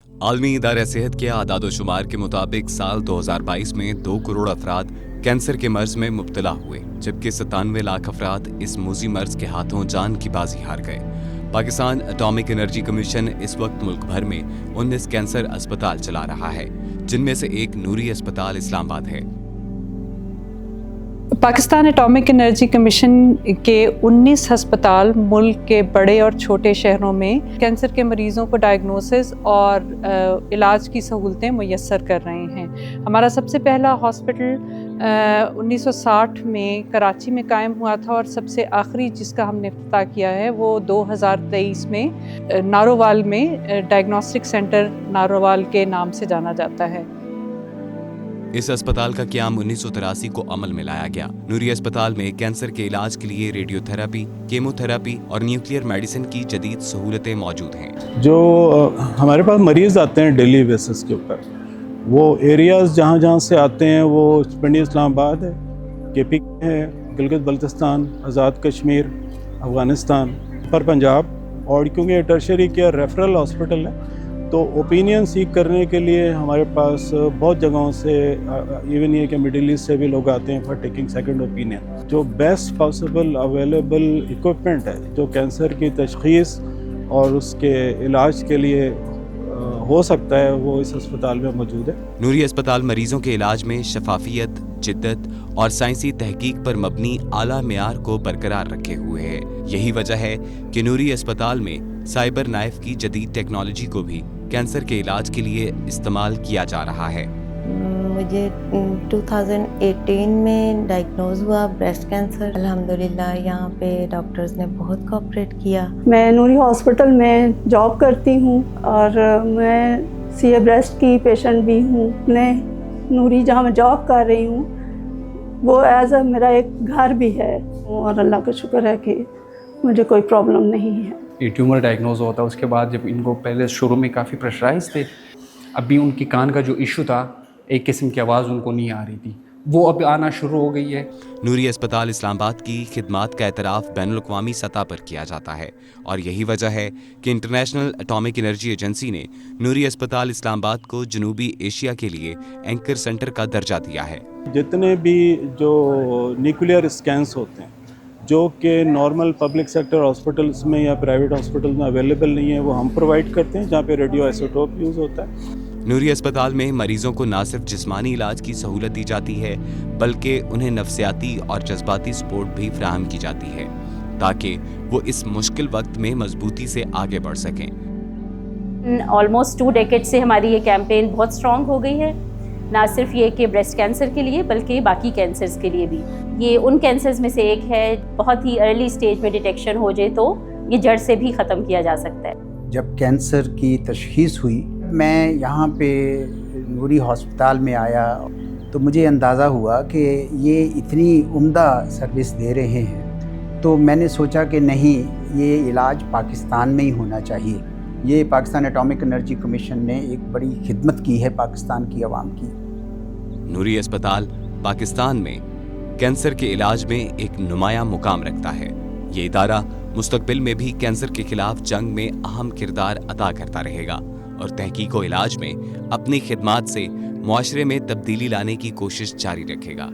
عالمی ادارہ صحت کے اعداد و شمار کے مطابق سال 2022 میں 2 کروڑ افراد کینسر کے مرض میں مبتلا ہوئے، جبکہ 97 لاکھ افراد اس موذی مرض کے ہاتھوں جان کی بازی ہار گئے۔ پاکستان اٹامک انرجی کمیشن اس وقت ملک بھر میں 19 کینسر اسپتال چلا رہا ہے، جن میں سے ایک نوری اسپتال اسلام آباد ہے۔ پاکستان اٹامک انرجی کمیشن کے 19 ہسپتال ملک کے بڑے اور چھوٹے شہروں میں کینسر کے مریضوں کو ڈائگنوسس اور علاج کی سہولتیں میسر کر رہے ہیں۔ ہمارا سب سے پہلا ہاسپٹل 1960 میں کراچی میں قائم ہوا تھا، اور سب سے آخری جس کا ہم نے افتتاح کیا ہے وہ 2023 میں نارووال میں ڈائگنوسٹک سینٹر نارووال کے نام سے جانا جاتا ہے۔ اس اسپتال کا قیام 1983 کو عمل میں لایا گیا۔ نوری اسپتال میں کینسر کے علاج کے لیے ریڈیو تھراپی، کیمو تھراپی اور نیوکلیئر میڈیسن کی جدید سہولتیں موجود ہیں۔ جو ہمارے پاس مریض آتے ہیں ڈیلی بیسس کے اوپر، وہ ایریاز جہاں سے آتے ہیں وہ پنڈی اسلام آباد ہے، کے پی ہے، گلگت بلتستان، آزاد کشمیر، افغانستان، پر پنجاب، اور کیونکہ یہ ٹرشری کیئر ریفرل ہاسپٹل ہے تو اوپینین سیکھ کرنے کے لیے ہمارے پاس بہت جگہوں سے ایون یہ کہ مڈل ایسٹ سے بھی لوگ آتے ہیں فار ٹیکنگ سیکنڈ اوپینین۔ جو بیسٹ پاسبل اویلیبل اکوپمنٹ ہے جو کینسر کی تشخیص اور اس کے علاج کے لیے ہو سکتا ہے وہ اس اسپتال میں موجود ہے۔ نوری اسپتال مریضوں کے علاج میں شفافیت، جدت اور سائنسی تحقیق پر مبنی اعلیٰ معیار کو برقرار رکھے ہوئے ہے۔ یہی وجہ ہے کہ نوری اسپتال میں سائبر نائف کی جدید ٹیکنالوجی کو بھی کینسر کے علاج کے لیے استعمال کیا جا رہا ہے۔ مجھے 2018 میں ڈائگنوز ہوا بریسٹ کینسر۔ الحمدللہ یہاں پہ ڈاکٹرز نے بہت کوآپریٹ کیا۔ میں نوری ہاسپٹل میں جاب کرتی ہوں اور میں سی اے بریسٹ کی پیشنٹ بھی ہوں۔ میں نوری جہاں میں جاب کر رہی ہوں وہ ایز اے میرا ایک گھر بھی ہے، اور اللہ کا شکر ہے کہ مجھے کوئی پرابلم نہیں ہے۔ یہ ٹیومر ڈائگنوز ہوتا ہے، اس کے بعد جب ان کو پہلے شروع میں کافی پریشرائز تھے، ابھی ان کی کان کا جو ایشو تھا، ایک قسم کی آواز ان کو نہیں آ رہی تھی، وہ اب آنا شروع ہو گئی ہے۔ نوری اسپتال اسلام آباد کی خدمات کا اعتراف بین الاقوامی سطح پر کیا جاتا ہے، اور یہی وجہ ہے کہ انٹرنیشنل اٹامک انرجی ایجنسی نے نوری اسپتال اسلام آباد کو جنوبی ایشیا کے لیے اینکر سینٹر کا درجہ دیا ہے۔ جتنے بھی جو نیوکلیئر اسکینس ہوتے ہیں جو کہ نارمل پبلک سیکٹر ہاسپٹلس میں یا پرائیویٹ ہاسپٹل میں اویلیبل نہیں ہے، وہ ہم پرووائڈ کرتے ہیں جہاں پہ ریڈیو آئسوٹوپ یوز ہوتا ہے۔ نوری اسپتال میں مریضوں کو نہ صرف جسمانی علاج کی سہولت دی جاتی ہے بلکہ انہیں نفسیاتی اور جذباتی سپورٹ بھی فراہم کی جاتی ہے تاکہ وہ اس مشکل وقت میں مضبوطی سے آگے بڑھ سکیں۔ آلموسٹ 2 ڈیکیڈ سے ہماری یہ کیمپین بہت اسٹرانگ ہو گئی ہے، نہ صرف یہ کہ بریسٹ کینسر کے لیے بلکہ باقی کینسرز کے لیے بھی۔ یہ ان کینسرز میں سے ایک ہے، بہت ہی ارلی سٹیج میں ڈیٹیکشن ہو جائے تو یہ جڑ سے بھی ختم کیا جا سکتا ہے۔ جب کینسر کی تشخیص ہوئی، میں یہاں پہ نوری ہسپتال میں آیا تو مجھے اندازہ ہوا کہ یہ اتنی عمدہ سروس دے رہے ہیں، تو میں نے سوچا کہ نہیں، یہ علاج پاکستان میں ہی ہونا چاہیے۔ یہ پاکستان اٹامک انرجی کمیشن نے ایک بڑی خدمت کی ہے پاکستان کی عوام کی۔ نوری اسپتال پاکستان میں کینسر کے علاج میں ایک نمایاں مقام رکھتا ہے۔ یہ ادارہ مستقبل میں بھی کینسر کے خلاف جنگ میں اہم کردار ادا کرتا رہے گا اور تحقیق و علاج میں اپنی خدمات سے معاشرے میں تبدیلی لانے کی کوشش جاری رکھے گا۔